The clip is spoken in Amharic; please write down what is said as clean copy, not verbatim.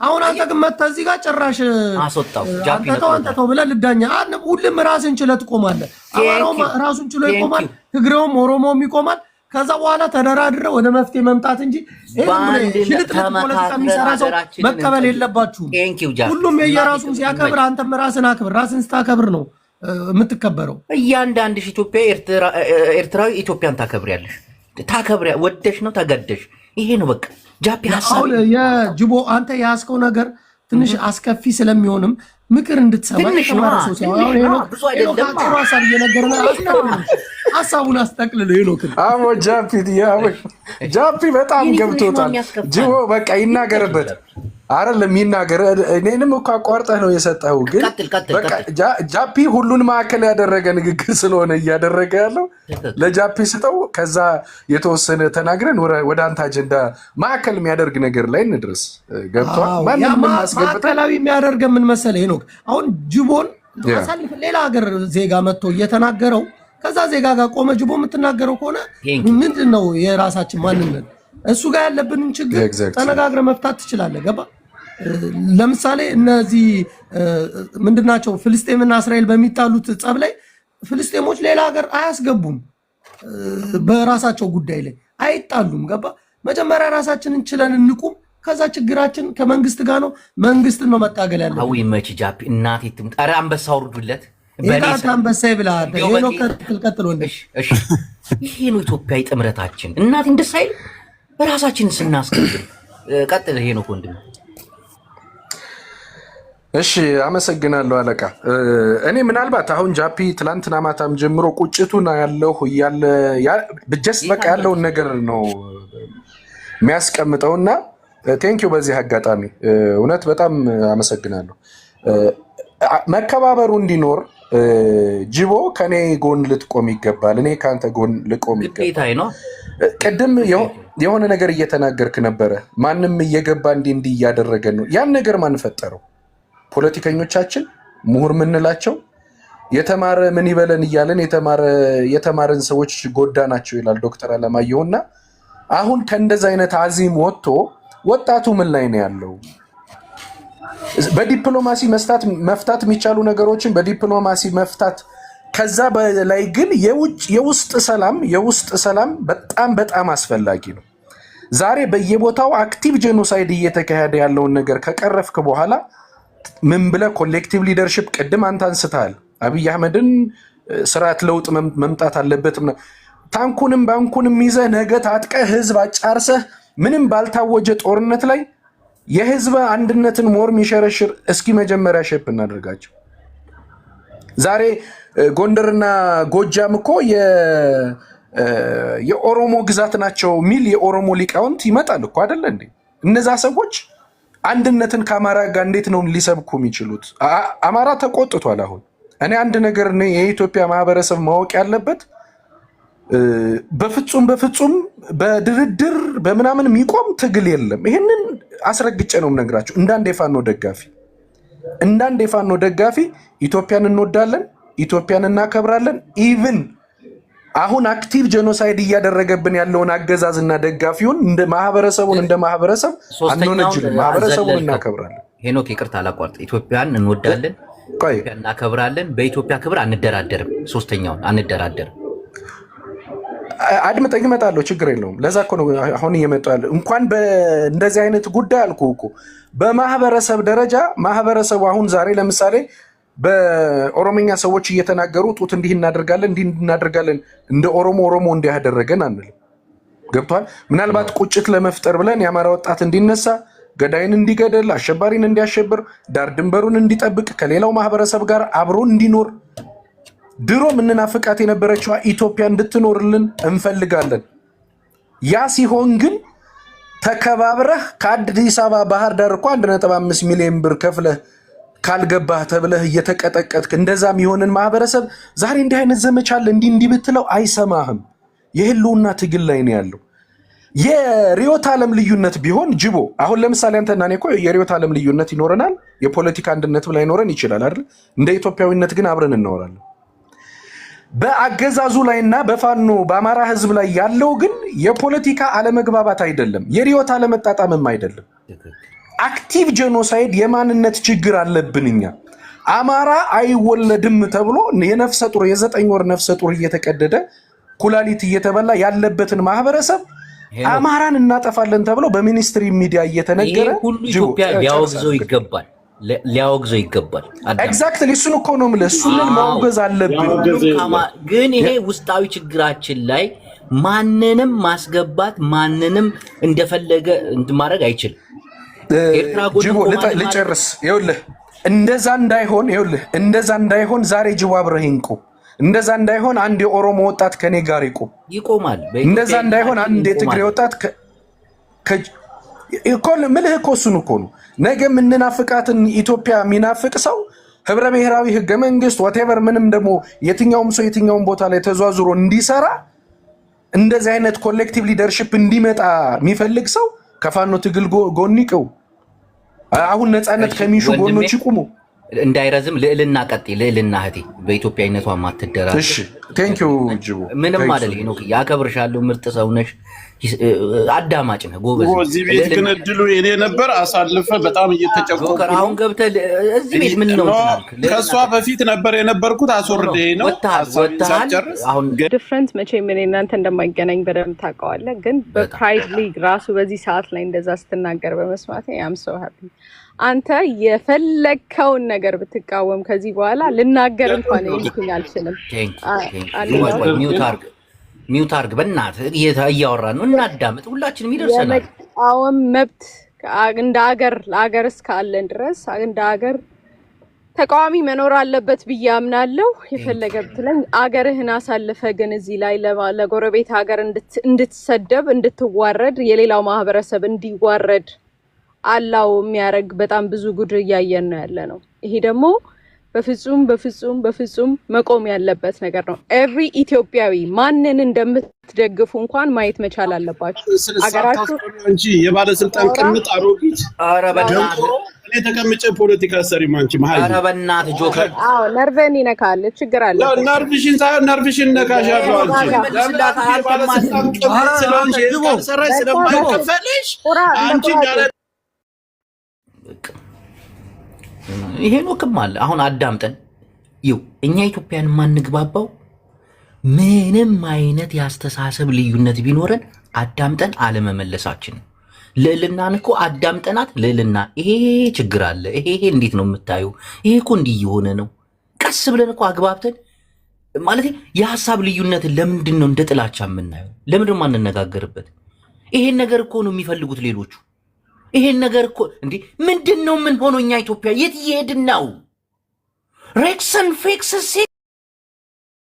አሁን አንተ ግን መተህ እዚህ ጋር ጭራሽ አስወጣው አንተ ተው ብለህ ልዳኛ ሁሉም ራስን ችለህ ትቆማለህ። አማራው ራሱን ችሎ ይቆማል፣ ትግሬውም ኦሮሞውም ይቆማል። ከዛ በኋላ ተደራድረው ወደ መፍትሄ መምጣት እንጂ ሽልጥልጥ ፖለቲካ የሚሰራ ሰው መቀበል የለባችሁም። ሁሉም የየራሱን ሲያከብር አንተም ራስን አክብር። ራስን ስታከብር ነው የምትከበረው። እያንዳንድሽ ኢትዮጵያ ኤርትራዊ ኢትዮጵያን ታከብሪያለሽ። ታከብሪያ ወደሽ ነው ተገደሽ። ይሄ ነው በቃ ጃፒ ሐሳብ። የጅቦ አንተ ያስከው ነገር ትንሽ አስከፊ ስለሚሆንም ምክር እንድትሰማ ትንሽ ነው ብዙ አይደለም። ሐሳብ እየነገርና ሐሳቡን አስጠቅልለው ሄኖክ አሞ ጃፒ በጣም ገብቶታል። ጅቦ በቃ ይናገርበት አይደለም ይናገር። እኔንም እኮ አቋርጠህ ነው የሰጠው። ግን በቃ ጃፒ ሁሉን ማዕከል ያደረገ ንግግር ስለሆነ እያደረገ ያለው ለጃፒ ስጠው። ከዛ የተወሰነ ተናግረን ወደ አንተ አጀንዳ ማዕከል የሚያደርግ ነገር ላይ እንድረስ። ገብቷል? ማንም ማዕከላዊ የሚያደርገ ምን መሰለህ ሄኖክ፣ አሁን ጅቦን አሳልፍ ሌላ ሀገር ዜጋ መጥቶ እየተናገረው ከዛ ዜጋ ጋር ቆመ ጅቦ የምትናገረው ከሆነ ምንድን ነው የራሳችን ማንነት እሱ ጋር ያለብንን ችግር ተነጋግረህ መፍታት ትችላለህ። ገባ? ለምሳሌ እነዚህ ምንድናቸው ፍልስጤምና እስራኤል በሚጣሉት ጸብ ላይ ፍልስጤሞች ሌላ ሀገር አያስገቡም፣ በራሳቸው ጉዳይ ላይ አይጣሉም። ገባ? መጀመሪያ ራሳችንን ችለን እንቁም። ከዛ ችግራችን ከመንግስት ጋር ነው፣ መንግስትን ነው መታገል ያለብን። አዊ መች ጃፒ እናቴ ትምጣ። ኧረ አንበሳ አውርዱለት። በሌላ አንበሳ ይብላል። ሄኖክ ቀጥሎ እንደሽ እሺ፣ ይሄ ነው ኢትዮጵያዊ ጥምረታችን። እናቴ እንደስ አይል ራሳችንን ስናስከብር። ቀጥል ሄኖክ ወንድም። እሺ አመሰግናለሁ አለቃ። እኔ ምናልባት አሁን ጃፒ ትላንትና ማታም ጀምሮ ቁጭቱን ያለው እያለ በጀስት በቃ ያለውን ነገር ነው የሚያስቀምጠውና ቴንኪው። በዚህ አጋጣሚ እውነት በጣም አመሰግናለሁ። መከባበሩ እንዲኖር ጅቦ ከኔ ጎን ልትቆም ይገባል፣ እኔ ከአንተ ጎን ልቆም ይገባል። ቅድም የሆነ ነገር እየተናገርክ ነበረ። ማንም እየገባ እንዲህ እያደረገን ነው። ያን ነገር ማን ፈጠረው? ፖለቲከኞቻችን፣ ምሁር ምንላቸው የተማረ ምን ይበለን እያለን የተማረን ሰዎች ጎዳ ናቸው ይላል ዶክተር አለማየሁና አሁን ከእንደዚህ አይነት አዚም ወጥቶ ወጣቱ ምን ላይ ነው ያለው? በዲፕሎማሲ መፍታት የሚቻሉ ነገሮችን በዲፕሎማሲ መፍታት። ከዛ በላይ ግን የውስጥ ሰላም በጣም በጣም አስፈላጊ ነው። ዛሬ በየቦታው አክቲቭ ጄኖሳይድ እየተካሄደ ያለውን ነገር ከቀረፍክ በኋላ ምን ብለህ ኮሌክቲቭ ሊደርሺፕ ቅድም አንተ አንስተሃል። አብይ አህመድን ስርዓት ለውጥ መምጣት አለበት። ታንኩንም ባንኩንም ይዘህ ነገ ታጥቀህ ህዝብ አጫርሰህ ምንም ባልታወጀ ጦርነት ላይ የህዝብ አንድነትን ሞር የሚሸረሽር እስኪ መጀመሪያ ሼፕ እናደርጋቸው። ዛሬ ጎንደርና ጎጃም እኮ የኦሮሞ ግዛት ናቸው ሚል የኦሮሞ ሊቃውንት ይመጣል እኮ አይደለ እንዴ? እነዛ ሰዎች አንድነትን ከአማራ ጋር እንዴት ነው ሊሰብኩ የሚችሉት? አማራ ተቆጥቷል። አሁን እኔ አንድ ነገር የኢትዮጵያ ማህበረሰብ ማወቅ ያለበት በፍጹም በድርድር በምናምን የሚቆም ትግል የለም። ይሄንን አስረግጬ ነው የምነግራችሁ። እንዳንድ የፋኖ ደጋፊ ኢትዮጵያን እንወዳለን፣ ኢትዮጵያን እናከብራለን። ኢቭን አሁን አክቲቭ ጄኖሳይድ እያደረገብን ያለውን አገዛዝና ደጋፊውን እንደ ማህበረሰብ አንወነጅልም፣ ማህበረሰቡን እናከብራለን። ሄኖክ ይቅርታ አላቋርጥ። ኢትዮጵያን እንወዳለን፣ ኢትዮጵያን እናከብራለን። በኢትዮጵያ ክብር አንደራደርም፣ ሶስተኛውን አንደራደርም። አድምጠኝ እመጣለሁ፣ ችግር የለውም። ለዛ እኮ ነው አሁን እየመጣ ያለ። እንኳን በእንደዚህ አይነት ጉዳይ አልኩህ እኮ በማህበረሰብ ደረጃ ማህበረሰቡ አሁን ዛሬ ለምሳሌ በኦሮምኛ ሰዎች እየተናገሩ ጡት እንዲህ እናደርጋለን እንደ ኦሮሞ እንዲህ ያደረገን አንልም። ገብቷል? ምናልባት ቁጭት ለመፍጠር ብለን የአማራ ወጣት እንዲነሳ፣ ገዳይን እንዲገደል፣ አሸባሪን እንዲያሸብር፣ ዳር ድንበሩን እንዲጠብቅ፣ ከሌላው ማህበረሰብ ጋር አብሮ እንዲኖር ድሮ ምንናፍቃት የነበረችዋ ኢትዮጵያ እንድትኖርልን እንፈልጋለን። ያ ሲሆን ግን ተከባብረህ ከአዲስ አበባ ባህር ዳር እኮ 1.5 ሚሊዮን ብር ከፍለህ ካልገባህ ተብለህ እየተቀጠቀጥክ እንደዛም የሆንን ማህበረሰብ ዛሬ እንዲህ አይነት ዘመቻ አለ እንዲህ ብትለው አይሰማህም። የህልውና ትግል ላይ ነው ያለው። የሪዮት ዓለም ልዩነት ቢሆን ጅቦ አሁን ለምሳሌ አንተና እኔ እኮ የሪዮት ዓለም ልዩነት ይኖረናል፣ የፖለቲካ አንድነት ላይ ኖረን ይችላል አይደል? እንደ ኢትዮጵያዊነት ግን አብረን እናወራለን። በአገዛዙ ላይና በፋኖ በአማራ ህዝብ ላይ ያለው ግን የፖለቲካ አለመግባባት አይደለም፣ የሪዮት አለመጣጣምም አይደለም። አክቲቭ ጄኖሳይድ የማንነት ችግር አለብን እኛ። አማራ አይወለድም ተብሎ የነፍሰ ጡር የ9 ወር ነፍሰ ጡር እየተቀደደ ኩላሊት እየተበላ ያለበትን ማህበረሰብ አማራን እናጠፋለን ተብሎ በሚኒስትሪ ሚዲያ እየተነገረ ሁሉ ኢትዮጵያ ሊያወግዘው ይገባል። ኤግዛክትሊ እሱን እኮ ነው የምልህ። እሱንን ማውገዝ አለብን። ግን ይሄ ውስጣዊ ችግራችን ላይ ማንንም ማስገባት ማንንም እንደፈለገ ማድረግ አይችልም። ጅቦ ልጨርስ። ይኸውልህ እንደዛ እንዳይሆን ዛሬ ጅቦ አብረኸኝ ቁም። እንደዛ እንዳይሆን አንድ የኦሮሞ ወጣት ከኔ ጋር ይቆማል። እንደዛ እንዳይሆን አንድ የትግሬ ወጣት ምልህ እኮ እሱን እኮ ነው። ነገ የምንናፍቃትን ኢትዮጵያ የሚናፍቅ ሰው ህብረ ብሔራዊ ህገ መንግስት ወቴቨር ምንም ደግሞ የትኛውም ሰው የትኛውም ቦታ ላይ ተዟዙሮ እንዲሰራ እንደዚህ አይነት ኮሌክቲቭ ሊደርሺፕ እንዲመጣ የሚፈልግ ሰው ከፋኖ ትግል ጎን ይቀው። አሁን ነፃነት ከሚሹ ጎኖች ይቁሙ። እንዳይረዝም ልዕልና ቀጥይ። ልዕልና እህቴ በኢትዮጵያዊነቷ ማትደራጅ። እሺ ቴንክ ዩ ጅቦ። ምንም አይደል ሄኖክ፣ ያከብርሻለሁ። ምርጥ ሰው ነሽ፣ አዳማጭ ነህ፣ ጎበዝ። እዚህ ቤት ግን እድሉ የኔ ነበር። አሳልፈ በጣም እየተጨቆንኩ ነው። አሁን ገብተህ እዚህ ቤት ምን ነው ከእሷ በፊት ነበር የነበርኩት። አስወርደኝ ነው አሁን ዲፍረንት። መቼም እኔ እናንተ እንደማይገናኝ በደንብ ታውቀዋለህ። ግን በፕራይድ ሊግ ራሱ በዚህ ሰዓት ላይ እንደዛ ስትናገር በመስማቴ አም ሶ ሃፒ። አንተ የፈለግከውን ነገር ብትቃወም ከዚህ በኋላ ልናገር እንኳን ይልኩኝ አልችልም። ሚውት አርግ በእናትህ። እያወራን ነው፣ እናዳምጥ። ሁላችንም ይደርሰናል። የመቃወም መብት እንደ ሀገር ለሀገር እስካለን ድረስ እንደ ሀገር ተቃዋሚ መኖር አለበት ብዬ አምናለሁ። የፈለገ ብትለኝ አገርህን አሳልፈ ግን እዚህ ላይ ለጎረቤት ሀገር እንድትሰደብ እንድትዋረድ የሌላው ማህበረሰብ እንዲዋረድ አላው የሚያደርግ በጣም ብዙ ጉድ እያየን ነው ያለ ነው። ይሄ ደግሞ በፍጹም መቆም ያለበት ነገር ነው። ኤቭሪ ኢትዮጵያዊ ማንን እንደምትደግፉ እንኳን ማየት መቻል አለባችሁ። አገራችሁ እንጂ የባለስልጣን ቅምጥ አሮጊት። ኧረ በእናትህ እኔ ተቀምጬ ፖለቲካ ሰሪ ማንቺ መሀል። ኧረ በእናትህ ጆከር። አዎ ነርቨን ይነካል። ችግር አለ። ነርቭሽን ሳይሆን ነርቭሽን ነካሻለሁ። አንቺ የባለስልጣን ቅምጥ ስለሆንሽ ሰራሽ ስለማይከፈልሽ አንቺ ያለ ይሄ ነው ከማለ አሁን አዳምጠን ይው እኛ ኢትዮጵያን ማንግባባው ምንም አይነት ያስተሳሰብ ልዩነት ቢኖረን አዳምጠን አለመመለሳችን። ልዕልናን እኮ አዳምጠናት ልዕልና ይሄ ችግር አለ፣ ይሄ እንዴት ነው የምታዩ? ይሄ እኮ እንዲህ የሆነ ነው። ቀስ ብለን እኮ አግባብተን ማለት የሐሳብ ልዩነትን ለምንድን ነው እንደ ጥላቻ የምናየው? ለምንድን ነው ማንነጋገርበት? ይሄን ነገር እኮ ነው የሚፈልጉት ሌሎቹ። ይሄን ነገር እኮ እንዴ ምንድነው? ምን ሆኖ እኛ ኢትዮጵያ የት እየሄድን ነው? ሬክሰን ፌክስ